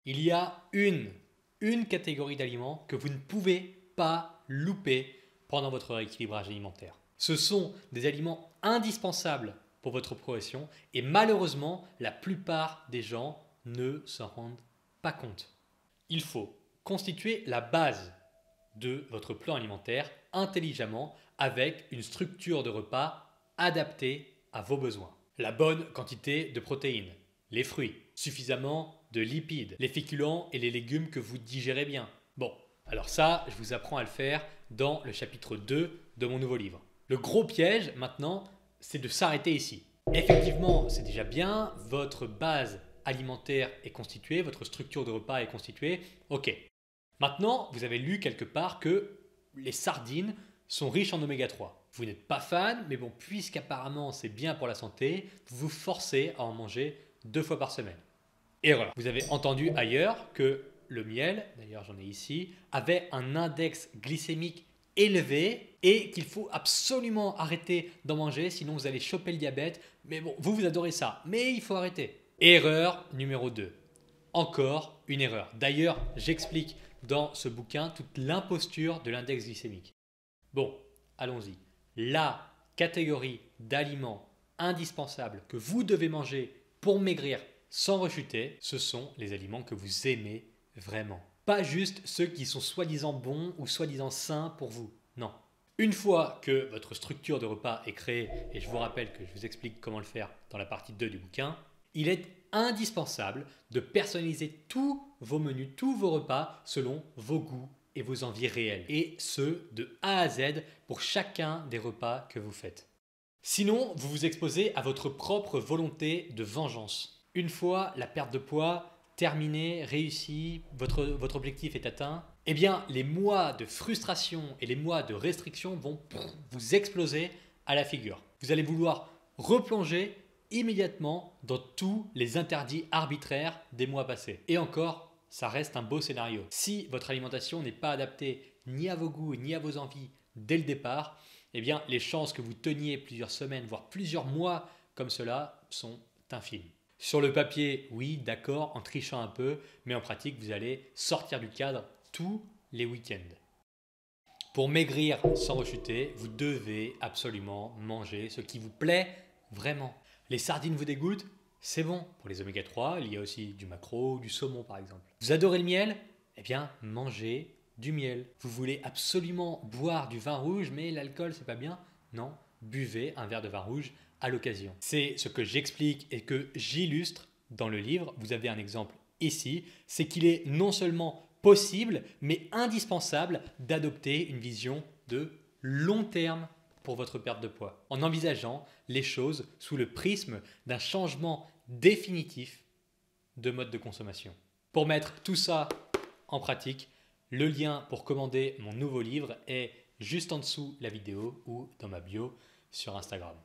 Il y a une catégorie d'aliments que vous ne pouvez pas louper pendant votre rééquilibrage alimentaire. Ce sont des aliments indispensables pour votre progression et malheureusement, la plupart des gens ne s'en rendent pas compte. Il faut constituer la base de votre plan alimentaire intelligemment avec une structure de repas adaptée à vos besoins. La bonne quantité de protéines, les fruits, suffisamment de lipides, les féculents et les légumes que vous digérez bien. Bon, alors ça, je vous apprends à le faire dans le chapitre 2 de mon nouveau livre. Le gros piège maintenant, c'est de s'arrêter ici. Effectivement, c'est déjà bien, votre base alimentaire est constituée, votre structure de repas est constituée, ok. Maintenant, vous avez lu quelque part que les sardines sont riches en oméga 3. Vous n'êtes pas fan, mais bon, puisqu'apparemment c'est bien pour la santé, vous vous forcez à en manger 2 fois par semaine. Erreur. Vous avez entendu ailleurs que le miel, d'ailleurs j'en ai ici, avait un index glycémique élevé et qu'il faut absolument arrêter d'en manger, sinon vous allez choper le diabète. Mais bon, vous adorez ça, mais il faut arrêter. Erreur numéro 2. Encore une erreur. D'ailleurs, j'explique dans ce bouquin toute l'imposture de l'index glycémique. Bon, allons-y. La catégorie d'aliments indispensables que vous devez manger pour maigrir sans rechuter, ce sont les aliments que vous aimez vraiment. Pas juste ceux qui sont soi-disant bons ou soi-disant sains pour vous. Non. Une fois que votre structure de repas est créée, et je vous rappelle que je vous explique comment le faire dans la partie 2 du bouquin, il est indispensable de personnaliser tous vos menus, tous vos repas selon vos goûts et vos envies réelles. Et ce, de A à Z pour chacun des repas que vous faites. Sinon, vous vous exposez à votre propre volonté de vengeance. Une fois la perte de poids terminée, réussie, votre objectif est atteint, eh bien les mois de frustration et les mois de restriction vont vous exploser à la figure. Vous allez vouloir replonger immédiatement dans tous les interdits arbitraires des mois passés. Et encore, ça reste un beau scénario. Si votre alimentation n'est pas adaptée ni à vos goûts ni à vos envies dès le départ, eh bien les chances que vous teniez plusieurs semaines, voire plusieurs mois comme cela sont infimes. Sur le papier, oui, d'accord, en trichant un peu, mais en pratique, vous allez sortir du cadre tous les week-ends. Pour maigrir sans rechuter, vous devez absolument manger ce qui vous plaît vraiment. Les sardines vous dégoûtent? C'est bon. Pour les oméga 3, il y a aussi du maquereau, du saumon par exemple. Vous adorez le miel? Eh bien, mangez du miel. Vous voulez absolument boire du vin rouge, mais l'alcool c'est pas bien? Non, buvez un verre de vin rouge à l'occasion. C'est ce que j'explique et que j'illustre dans le livre. Vous avez un exemple ici, c'est qu'il est non seulement possible, mais indispensable d'adopter une vision de long terme pour votre perte de poids, en envisageant les choses sous le prisme d'un changement définitif de mode de consommation. Pour mettre tout ça en pratique, le lien pour commander mon nouveau livre est juste en dessous de la vidéo ou dans ma bio sur Instagram.